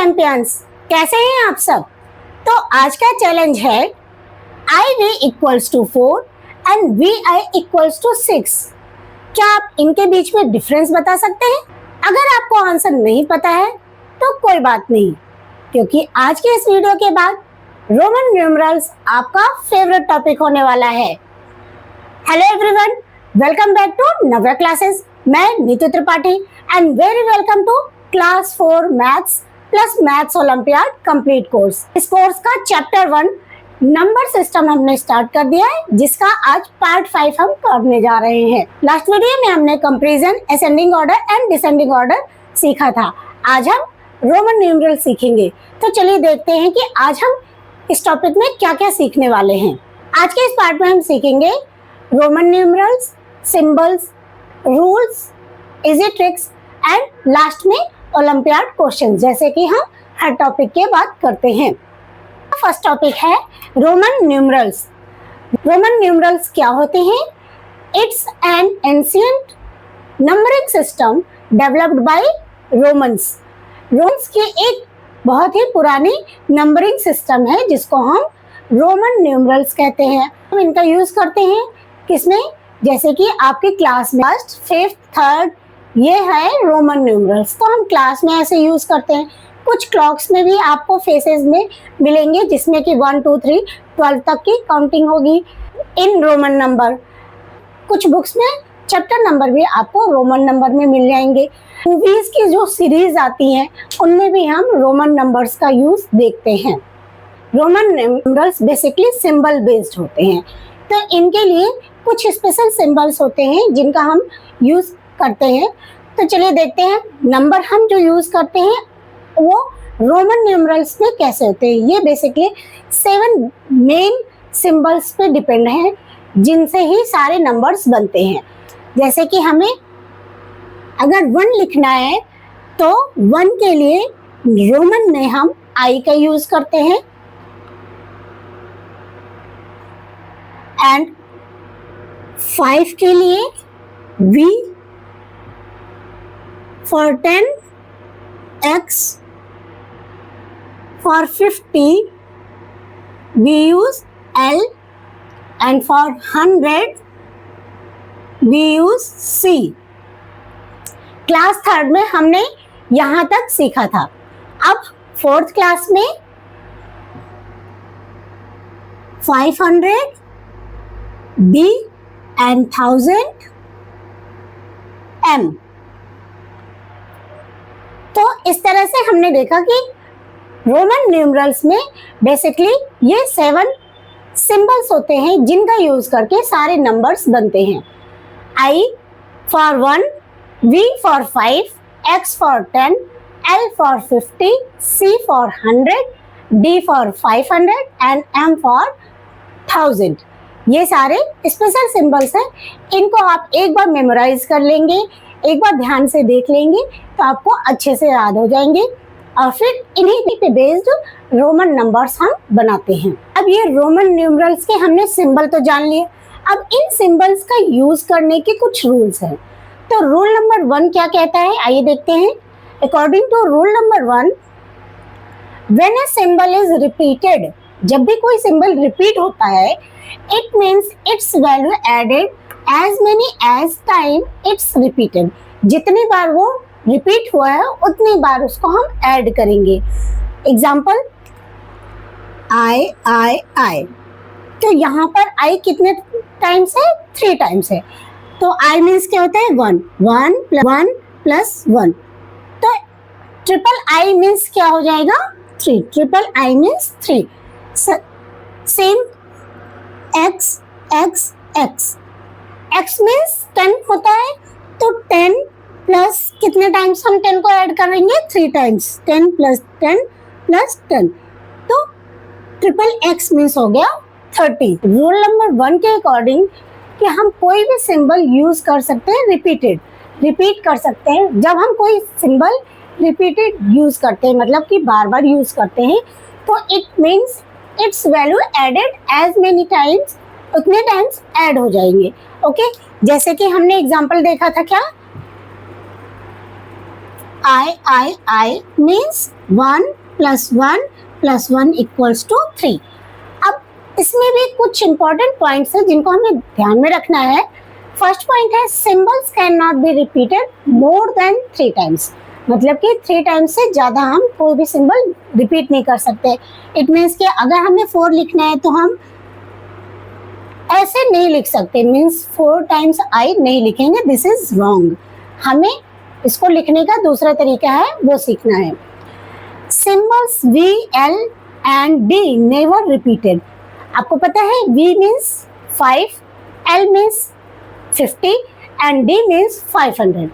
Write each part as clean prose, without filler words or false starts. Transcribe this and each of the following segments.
Champions, कैसे हैं आप सब। तो आज का चैलेंज है IV equals to 4 and VI equals to 6। क्या आप इनके बीच में डिफरेंस बता सकते हैं? अगर आपको आंसर नहीं पता है तो कोई बात नहीं, क्योंकि आज के इस वीडियो के बाद रोमन न्यूमरल्स आपका फेवरेट टॉपिक होने वाला है। Hello everyone, welcome back to Navya classes. मैं Neetu Tripathi and very welcome to class 4 maths plus maths Olympiad complete course. इस कोर्स का चैप्टर 1 नंबर सिस्टम हमने स्टार्ट कर दिया है, जिसका आज पार्ट 5 हम करने जा रहे हैं। लास्ट वीडियो में हमने comparison, ascending order and descending order सीखा था। आज हम रोमन न्यूमरल सीखेंगे। तो चलिए देखते हैं कि आज हम इस टॉपिक में क्या क्या सीखने वाले हैं। आज के इस पार्ट में हम सीखेंगे Roman numerals, symbols, rules, easy tricks and last में ओलंपियाड क्वेश्चन, जैसे कि हम हर टॉपिक के बात करते हैं। फर्स्ट टॉपिक है रोमन न्यूमरल्स। रोमन न्यूमरल्स क्या होते हैं? It's an ancient numbering system developed by Romans. Romans की एक बहुत ही पुरानी नंबरिंग सिस्टम है, जिसको हम रोमन न्यूमरल्स कहते हैं। हम इनका यूज करते हैं किसमें? जैसे कि आपकी क्लास में फर्स्ट, फिफ्थ, थर्ड, ये है रोमन न्यूमरल्स। तो हम क्लास में ऐसे यूज करते हैं। कुछ क्लॉक्स में भी आपको फेसेस में मिलेंगे, जिसमें कि 1 2 3 12 तक की काउंटिंग होगी इन रोमन नंबर। कुछ बुक्स में चैप्टर नंबर भी आपको रोमन नंबर में मिल जाएंगे। मूवीज की जो सीरीज आती हैं उनमें भी हम रोमन नंबर्स का यूज देखते हैं। Roman numbers basically symbol based होते हैं, तो इनके लिए कुछ स्पेशल सिंबल्स होते हैं जिनका हम यूज करते हैं। तो चलिए देखते हैं नंबर हम जो यूज करते हैं वो रोमन न्यूमरल्स में कैसे होते हैं। ये बेसिकली 7 मेन सिंबल्स पे डिपेंड है, जिनसे ही सारे नंबर्स बनते हैं। जैसे कि हमें अगर 1 लिखना है तो 1 के लिए रोमन में हम I का यूज करते हैं, एंड 5 के लिए V, for 10 X, for 50 we use L, and for 100 we use C। Class 3rd में हमने यहाँ तक सीखा था। अब 4th क्लास में 500 B and 1000 M। तो इस तरह से हमने देखा कि रोमन न्यूमरल्स में बेसिकली ये 7 सिंबल्स होते हैं, जिनका यूज करके सारे नंबर्स बनते हैं। I for 1, V for 5, X for 10, L for 50, C for 100, D for 500 and M for 1000। ये सारे स्पेशल सिंबल्स हैं। इनको आप एक बार मेमोराइज कर लेंगे, एक बार ध्यान से देख लेंगे तो आपको अच्छे से याद हो जाएंगे, और फिर इन्हीं पे बेस्ड रोमन नंबर्स हम बनाते हैं। अब ये रोमन न्यूमरल्स के हमने सिंबल तो जान लिए। अब इन सिंबल्स का यूज करने के कुछ रूल्स हैं। तो रूल नंबर 1 क्या कहता है, आइए देखते हैं। According to rule number 1, when a symbol is repeated, जब भी कोई सिंबल रिपीट होता है, it means its value added as many as time it's repeated. जितनी बार वो रिपीट हुआ है उतनी बार उसको हम ऐड करेंगे। Example I। तो यहाँ पर I कितने टाइम्स है? 3 टाइम्स है। तो I मीन्स क्या होता है? 1 1 प्लस 1। तो ट्रिपल I मीन्स क्या हो जाएगा? 3। Triple I means 3। Same X means 10 होता है। तो 10 प्लस कितने टाइम्स हम 10 को ऐड करेंगे? 3 टाइम्स। 10 plus 10 plus 10। तो ट्रिपल X मीन्स हो गया 30। रूल नंबर 1 के अकॉर्डिंग कि हम कोई भी सिंबल यूज कर सकते हैं रिपीट कर सकते हैं। जब हम कोई सिंबल रिपीटेड यूज करते हैं, मतलब कि बार बार यूज करते हैं, तो it means its value added as many times, उतने टाइम्स ऐड हो जाएंगे। ओके, जैसे कि हमने एग्जांपल देखा था क्या? I means 1 + 1 + 1 = 3। अब इसमें भी कुछ इंपॉर्टेंट पॉइंट्स हैं जिनको हमें ध्यान में रखना है। फर्स्ट पॉइंट है symbols can not be repeated more than 3 times, मतलब कि 3 टाइम्स से ज़्यादा हम कोई भी सिंबल रिपीट नहीं कर सकते। इट मीन्स कि अगर हमें 4 लिखना है तो हम ऐसे नहीं लिख सकते, मीन्स 4 टाइम्स आई नहीं लिखेंगे, दिस इज रॉन्ग। हमें इसको लिखने का दूसरा तरीका है, वो सीखना है। Symbols V, L and D never repeated. आपको पता है V means 5, L means 50 and D means 500।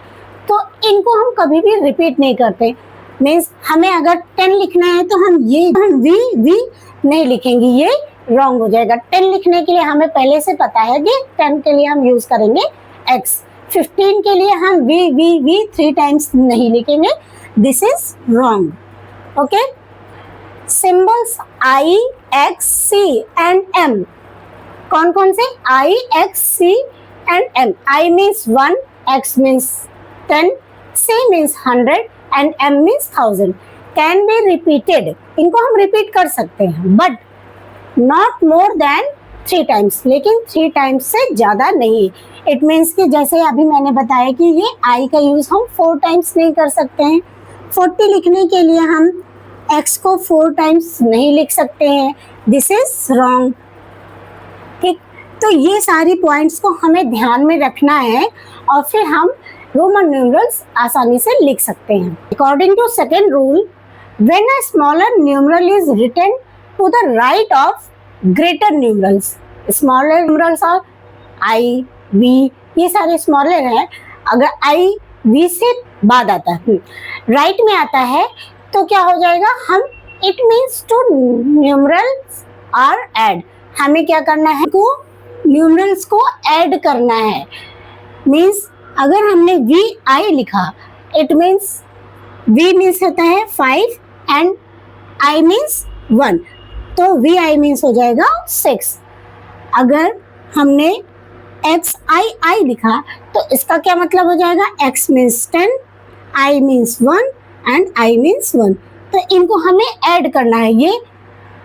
तो इनको हम कभी भी रिपीट नहीं करते। मीन्स हमें अगर 10 लिखना है तो हम V नहीं लिखेंगे, ये रॉन्ग हो जाएगा। 10 लिखने के लिए हमें पहले से पता है कि 10 के लिए हम यूज करेंगे X। 15 के लिए हम V 3 टाइम्स नहीं लिखेंगे, this is wrong. Okay, symbols I, X, C and M कौन कौन से? I, X, C and M। I means 1, X means 10, C means 100 and M means 1000। Can be repeated, इनको हम रिपीट कर सकते हैं but not more than 3 times, लेकिन 3 times से ज़्यादा नहीं। इट मीन्स कि जैसे अभी मैंने बताया कि ये I का यूज़ हम 4 टाइम्स नहीं कर सकते हैं। 40 लिखने के लिए हम X को 4 टाइम्स नहीं लिख सकते हैं, दिस इज रॉन्ग। ठीक, तो ये सारी पॉइंट्स को हमें ध्यान में रखना है और फिर हम रोमन न्यूमरल्स आसानी से लिख सकते हैं। According to second rule, when a smaller numeral is written to the right of greater numerals, smaller numerals are I, V, ये सारे smaller हैं। अगर I, V से बाद आता है, right में आता है तो क्या हो जाएगा? हम it means to numerals are add, हमें क्या करना है? को numerals को add करना है। Means अगर हमने V I लिखा, it means V means होता है 5 and I means 1, तो VI मीन्स हो जाएगा 6। अगर हमने XI लिखा तो इसका क्या मतलब हो जाएगा? X means 10, I means 1 and I means 1। तो इनको हमें ऐड करना है। ये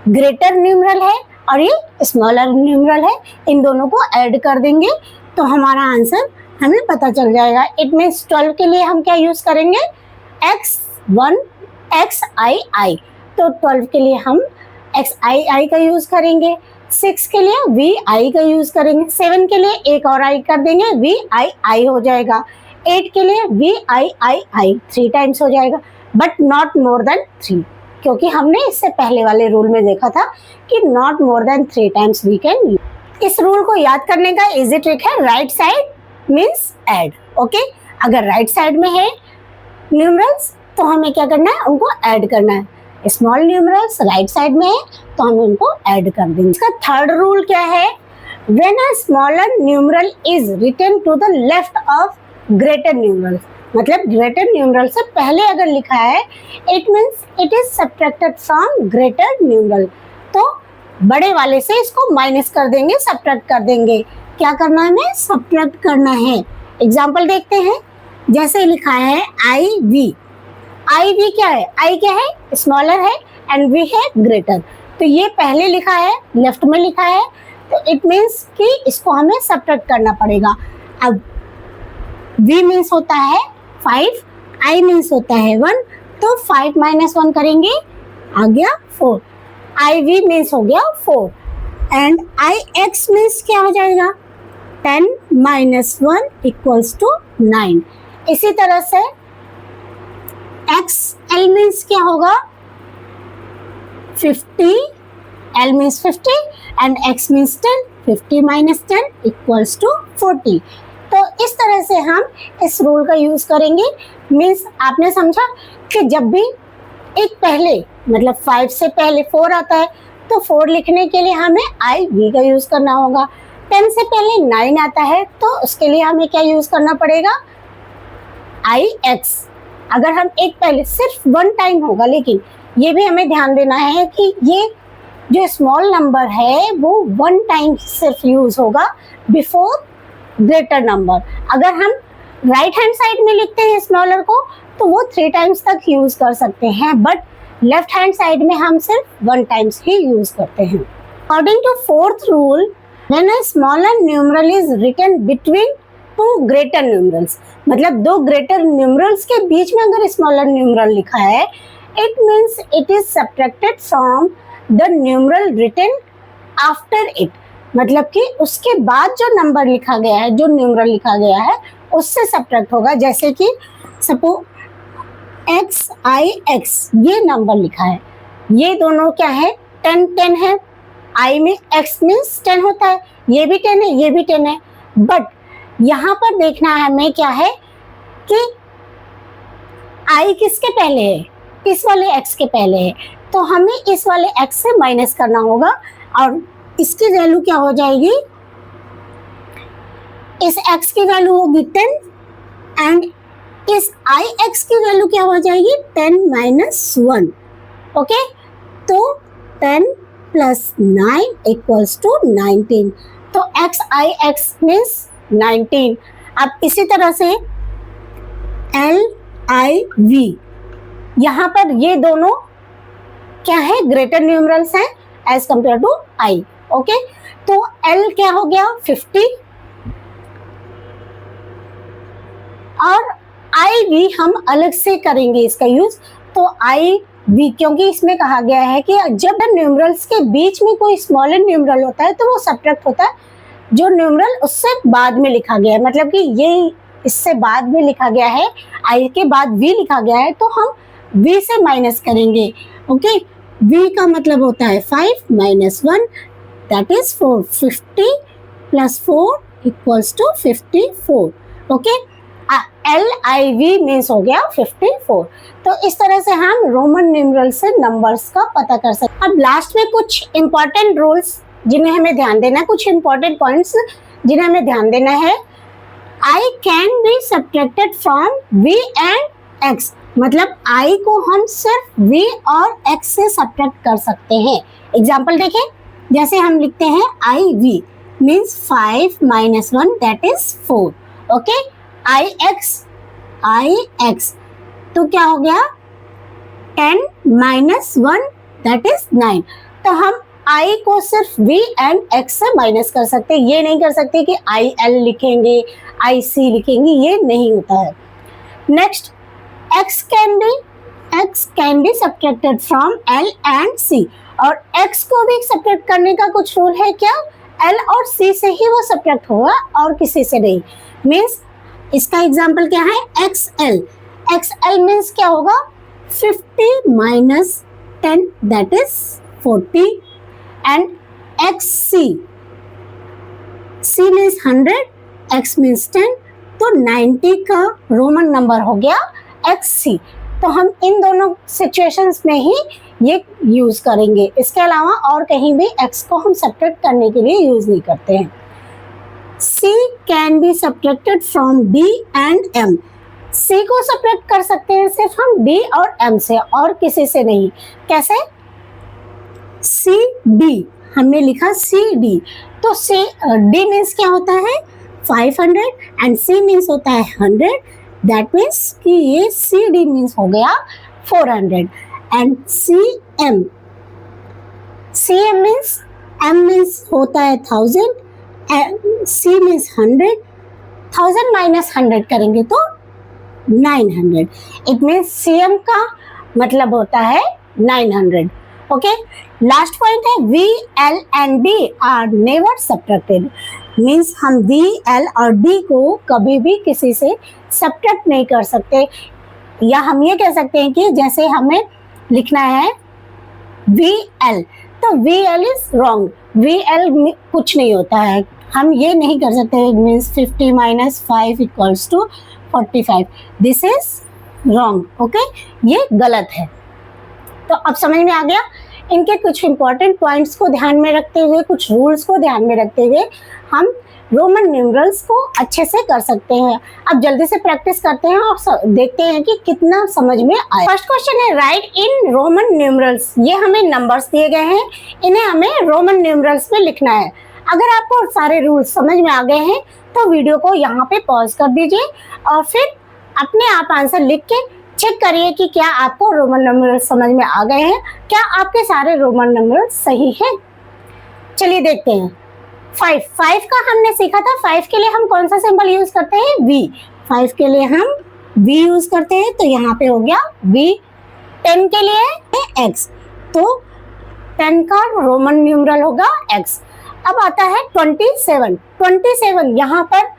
ग्रेटर न्यूमरल है और ये स्मॉलर न्यूमरल है, इन दोनों को ऐड कर देंगे तो हमारा आंसर हमें पता चल जाएगा। इट मीन्स 12 के लिए हम क्या यूज करेंगे? X1 XI। तो 12 के लिए हम XI का यूज करेंगे, 6 के लिए VI का यूज करेंगे, 7 के लिए एक और I कर देंगे, VII हो जाएगा, 8 के लिए VII 3 टाइम्स हो जाएगा, बट नॉट मोर देन 3, क्योंकि हमने इससे पहले वाले रूल में देखा था कि not more than 3 times we can use. इस रूल को याद करने का इजी ट्रिक है, right side means add. Okay, अगर राइट साइड में है न्यूमरल्स तो हमें क्या करना है? उनको ऐड करना है। स्मॉल न्यूमरल्स राइट साइड में है तो हम उनको ऐड कर देंगे। इसका थर्ड रूल क्या है? When a smaller numeral is written to the left of greater numeral, मतलब ग्रेटर न्यूमरल से पहले अगर लिखा है, it means it is subtracted from greater numeral, तो बड़े वाले से इसको माइनस कर देंगे, सब्ट्रैक्ट कर देंगे। क्या करना है? हमें सब्ट्रैक्ट करना है। एग्जाम्पल देखते हैं, जैसे लिखा है IV। IV क्या है? I क्या है? स्मॉलर है एंड V है ग्रेटर, तो ये पहले लिखा है, लेफ्ट में लिखा है, तो इट मीन्स कि इसको हमें सब्ट्रैक्ट करना पड़ेगा। अब V मीन्स होता है 5, I मीन्स होता है 1, तो 5 - 1 करेंगे, आ गया 4। IV मीन्स हो गया 4 एंड IX मीन्स क्या हो जाएगा? 10 - 1 = 9। इसी तरह से XL मीन्स क्या होगा? 50, L means 50 and X means 10, 50 - 10 = 40। तो इस तरह से हम इस रूल का यूज करेंगे। मीन्स आपने समझा कि जब भी एक पहले मतलब 5 से पहले 4 आता है तो 4 लिखने के लिए हमें IV का यूज करना होगा। 10 से पहले 9 आता है तो उसके लिए हमें क्या यूज करना पड़ेगा? IX। अगर हम एक पहले सिर्फ 1 टाइम होगा, लेकिन ये भी हमें ध्यान देना है कि ये जो स्मॉल नंबर है वो 1 टाइम सिर्फ यूज होगा बिफोर ग्रेटर नंबर। अगर हम राइट हैंड साइड में लिखते हैं स्मॉलर को तो वो 3 टाइम्स तक यूज कर सकते हैं, बट लेफ्ट हैंड साइड में हम सिर्फ 1 टाइम्स ही यूज करते हैं। According to fourth rule, when a smaller numeral is written between 2 greater numerals, मतलब 2 ग्रेटर न्यूमरल्स के बीच में अगर स्मॉलर न्यूमरल लिखा है, it means it is subtracted from the numeral written after it, मतलब कि उसके बाद जो नंबर लिखा गया है, जो न्यूमरल लिखा गया है उससे सब्ट्रैक्ट होगा। जैसे कि सपोज XIX ये नंबर लिखा है, ये दोनों क्या है, 10 है। I में X मीन्स 10 होता है, ये भी 10 है, ये भी 10 है। बट यहाँ पर देखना है हमें क्या है कि I किसके पहले है, इस वाले X के पहले है, तो हमें इस वाले X से माइनस करना होगा और इसकी वैल्यू क्या हो जाएगी, इस X की वैल्यू होगी 10 एंड इस IX की वैल्यू क्या हो जाएगी, 10 - 1। ओके, तो 10 + 9 = 19, तो XIX मीन्स 19। अब इसी तरह से LIV, यहाँ पर ये दोनों क्या है, ग्रेटर न्यूमरल्स हैं as compare to I। Okay, तो L क्या हो गया, 50 और IV हम अलग से करेंगे इसका यूज। तो IV, क्योंकि इसमें कहा गया है कि जब न्यूमरल्स के बीच में कोई स्मॉलर न्यूमरल होता है तो वो सब्ट्रैक्ट होता है जो न्यूमरल उससे बाद में लिखा गया है, मतलब कि ये इससे बाद में लिखा गया है, I के बाद V लिखा गया है, तो हम V से माइनस करेंगे। ओके, V का मतलब होता है 5 - 1 that is 4, 50 + 4 = 54। Okay, LIV means हो गया 54। तो इस तरह से हम रोमन न्यूमरल से नंबर्स का पता कर सकते हैं। अब लास्ट में कुछ इंपॉर्टेंट रूल्स जिन्हें हमें ध्यान देना है, कुछ इंपॉर्टेंट पॉइंट्स जिन्हें हमें ध्यान देना है। I can be subtracted from V and X, मतलब I को हम सिर्फ V और X से सब्ट्रैक्ट कर सकते हैं। एग्जाम्पल देखें, जैसे हम लिखते हैं IV means 5 - 1 that is 4। Okay, IX तो क्या हो गया, 10 - 1 दैट इज 9। तो हम I को सिर्फ V एंड X से माइनस कर सकते हैं, ये नहीं कर सकते कि IL लिखेंगे, IC लिखेंगे, ये नहीं होता है। Next, X can be subtracted from L and C, और X को भी सब्ट्रैक्ट करने का कुछ रूल है क्या, L और C से ही वो सब्ट्रैक्ट होगा और किसी से नहीं। मीन्स इसका एग्जाम्पल क्या है, XL मीन्स क्या होगा, 50 - 10 that is 40 and XC means 100, X means 10, तो 90 का रोमन नंबर हो गया XC। तो हम इन दोनों सिचुएशंस में ही ये यूज करेंगे, इसके अलावा और कहीं भी X को हम सब्ट्रैक्ट करने के लिए यूज नहीं करते हैं। C can be subtracted from D and M, C को सब्ट्रैक्ट कर सकते हैं सिर्फ हम D और M से और किसी से नहीं। कैसे, CD हमने लिखा CD, तो D मीन्स क्या होता है, 500 एंड C मीन्स होता है 100, दैट मीन्स कि ये CD मीन्स हो गया 400 and CM means M means होता है 1000, C मीन्स 100, 1000 - 100 करेंगे तो 900, इट मीन्स CM का मतलब होता है 900। ओके, लास्ट पॉइंट है V, L and D are never subtracted, मीन्स हम V, L और D को कभी भी किसी से सब्ट्रैक्ट नहीं कर सकते, या हम ये कह सकते हैं कि जैसे हमें लिखना है VL, तो VL इज रॉन्ग, VL कुछ नहीं होता है, हम ये नहीं कर सकते, means 50 - 5 = 45, this is wrong. Okay, ये गलत है। तो अब समझ में आ गया, इनके कुछ इंपॉर्टेंट पॉइंट्स को ध्यान में रखते हुए, कुछ रूल्स को ध्यान में रखते हुए हम रोमन न्यूमरल्स को अच्छे से कर सकते हैं। अब जल्दी से प्रैक्टिस करते हैं और देखते हैं कि कितना समझ में आया। फर्स्ट क्वेश्चन है, राइट इन रोमन न्यूमरल्स, ये हमें नंबर्स दिए गए हैं, इन्हें हमें रोमन न्यूमरल्स में लिखना है। अगर आपको सारे रूल्स समझ में आ गए हैं तो वीडियो को यहाँ पे पॉज कर दीजिए और फिर अपने आप आंसर लिख के चेक करिए कि क्या आपको रोमन नंबर समझ में आ गए हैं, क्या आपके सारे रोमन नंबर सही हैं। चलिए देखते हैं। 5 का हमने सीखा था, 5 के लिए हम कौन सा सिंबल यूज करते हैं, V। 5 के लिए हम V यूज करते हैं, तो यहाँ पे हो गया V। 10 के लिए X, तो 10 का रोमन न्यूमरल होगा X। अब आता है 27 यहाँ पर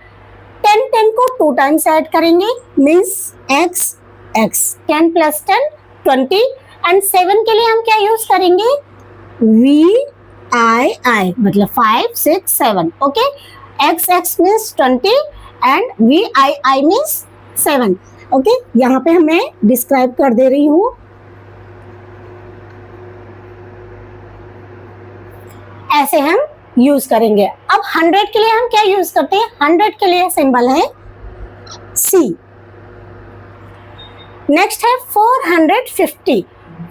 10 को 2 टाइम्स ऐड करेंगे, मीन्स X 10 + 10 20, एंड 7 के लिए हम क्या यूज करेंगे, VI, मतलब 5 6 7। Okay, X means 20 and VI means 7। Okay, यहाँ पे मैं डिस्क्राइब कर दे रही हूँ। ऐसे हम यूज करेंगे। अब 100 के लिए हम क्या यूज करते हैं, 100 के लिए सिंबल है C। नेक्स्ट है 450।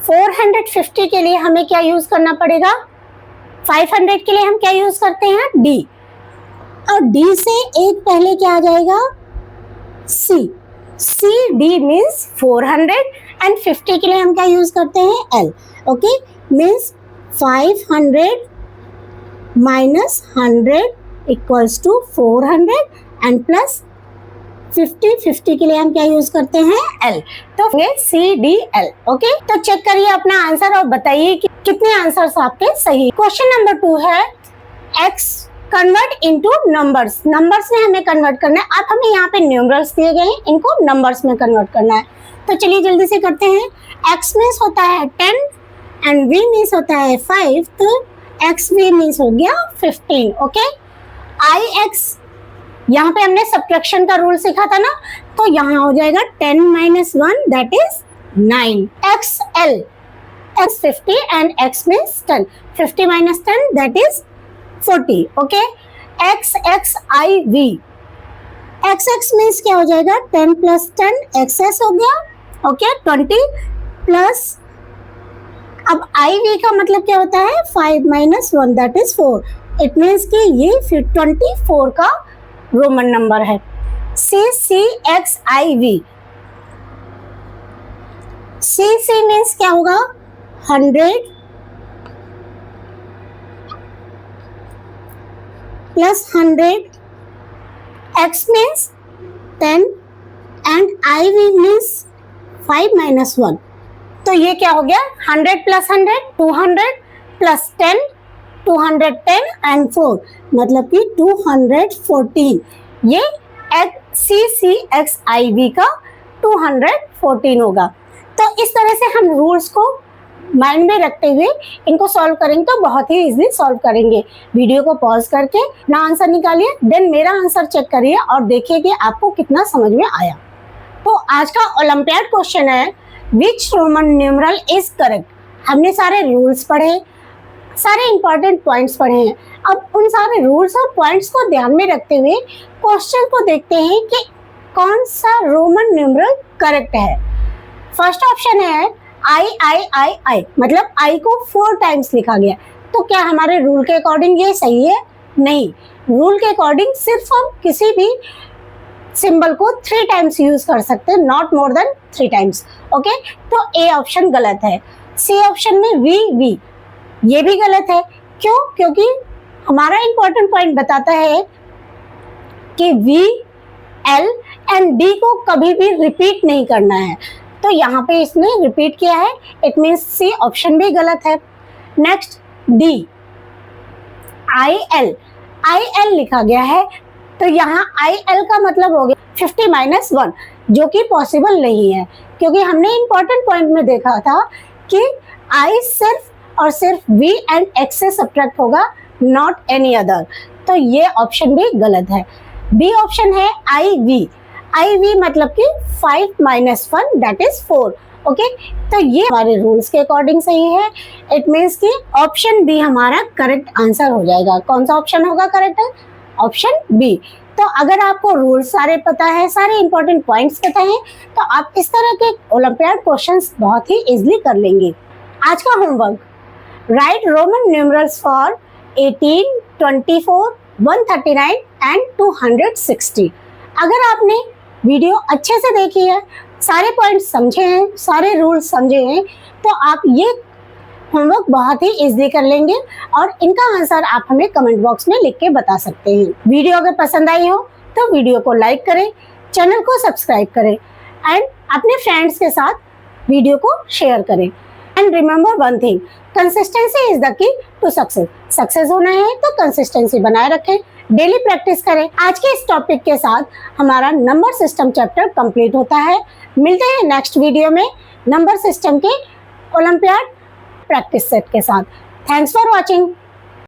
450 के लिए हमें क्या यूज करना पड़ेगा, 500 के लिए हम क्या यूज करते हैं, D। और D से एक पहले क्या आ जाएगा, C। D मीन्स 400, एंड 50 के लिए हम क्या यूज करते हैं, L। Okay, means 500 minus 100 equals to 400 and plus 50 के लिए हम क्या यूज करते हैं, L। तो CDL। ओके, तो चेक करिए अपना आंसर और बताइए कि कितने आंसर्स आपके सही। क्वेश्चन नंबर 2 है, X convert into numbers. Numbers में हमें कन्वर्ट करना है। अब हमें यहाँ पे न्यूमरल्स दिए गए हैं, इनको नंबर्स में कन्वर्ट करना है। तो चलिए जल्दी से करते हैं। X मीन्स होता है 10 एंड V मीन्स होता है 5, तो XV मीन्स हो गया 15। ओके, IX, यहाँ पे हमने सब्ट्रैक्शन का रूल सीखा था ना, तो यहाँ हो जाएगा 10 - 1 that is 9। XL, X 50 and X means 10, 50 - 10 that is 40। Okay, XXIV, XX means क्या हो जाएगा, 10 + 10 XS हो गया। ओके, 20 प्लस, अब IV का मतलब क्या होता है, 5 - 1 दैट इज 4। इट मीन्स कि ये 24 का रोमन नंबर है। CCXIV, CC मीन्स क्या होगा, 100 plus 100, X means 10 and IV means 5 - 1। तो ये क्या हो गया, 100 + 100 200 प्लस 10 210 एंड 4, मतलब कि 214। ये CCXIV का 214 होगा। तो इस तरह से हम रूल्स को माइंड में रखते हुए इनको सॉल्व करेंगे तो बहुत ही इजीली सॉल्व करेंगे। वीडियो को पॉज करके ना आंसर निकालिए, देन मेरा आंसर चेक करिए और देखिए कि आपको कितना समझ में आया। तो आज का ओलंपियाड क्वेश्चन है, विच रोमन न्यूमरल इज करेक्ट। हमने सारे रूल्स पढ़े, सारे इंपॉर्टेंट पॉइंट्स पढ़े हैं। अब उन सारे रूल्स और पॉइंट्स को ध्यान में रखते हुए क्वेश्चन को देखते हैं कि कौन सा रोमन न्यूमरल करेक्ट है। फर्स्ट ऑप्शन है I, मतलब I को 4 टाइम्स लिखा गया, तो क्या हमारे रूल के अकॉर्डिंग ये सही है, नहीं। रूल के अकॉर्डिंग सिर्फ हम किसी भी सिंबल को 3 टाइम्स यूज कर सकते हैं, not more than 3 times. Okay, तो ए ऑप्शन गलत है। सी ऑप्शन में V, ये भी गलत है। क्यों, क्योंकि हमारा इंपॉर्टेंट पॉइंट बताता है कि V, L एंड D को कभी भी रिपीट नहीं करना है, तो यहाँ पे इसने रिपीट किया है, इट मीन्स सी ऑप्शन भी गलत है। नेक्स्ट D, IL लिखा गया है, तो यहाँ IL का मतलब हो गया 50 - 1, जो कि पॉसिबल नहीं है, क्योंकि हमने इंपॉर्टेंट पॉइंट में देखा था कि I सिर्फ और सिर्फ V एंड X से सब्ट्रैक्ट होगा, नॉट एनी अदर, तो ये ऑप्शन भी गलत है। बी ऑप्शन है IV मतलब कि 5 - 1 दैट इज 4। ओके, तो ये हमारे रूल्स के अकॉर्डिंग सही है। इट मीन्स कि ऑप्शन बी हमारा करेक्ट आंसर हो जाएगा। कौन सा ऑप्शन होगा करेक्ट है, ऑप्शन बी। तो अगर आपको रूल्स सारे पता है, सारे इंपॉर्टेंट पॉइंट्स पता है, तो आप इस तरह के ओलंपियाड क्वेश्चंस बहुत ही इजीली कर लेंगे। आज का homework, right Roman numerals for 18, 24, 139 and 260। अगर आपने वीडियो अच्छे से देखी है सारे पॉइंट्स समझे हैं, सारे रूल्स समझे हैं, तो आप ये होमवर्क बहुत ही इजीली कर लेंगे और इनका आंसर आप हमें कमेंट बॉक्स में लिख के बता सकते हैं। वीडियो अगर पसंद आई हो तो वीडियो को लाइक करें, चैनल को सब्सक्राइब करें एंड अपने फ्रेंड्स के साथ वीडियो को शेयर करें। And remember one thing, consistency is the key to success. Success होना है तो कंसिस्टेंसी बनाए रखें, डेली प्रैक्टिस करें। आज के इस टॉपिक के साथ हमारा नंबर सिस्टम चैप्टर कंप्लीट होता है। मिलते हैं नेक्स्ट वीडियो में नंबर सिस्टम के ओलंपियाड प्रैक्टिस सेट के साथ। Thanks for watching.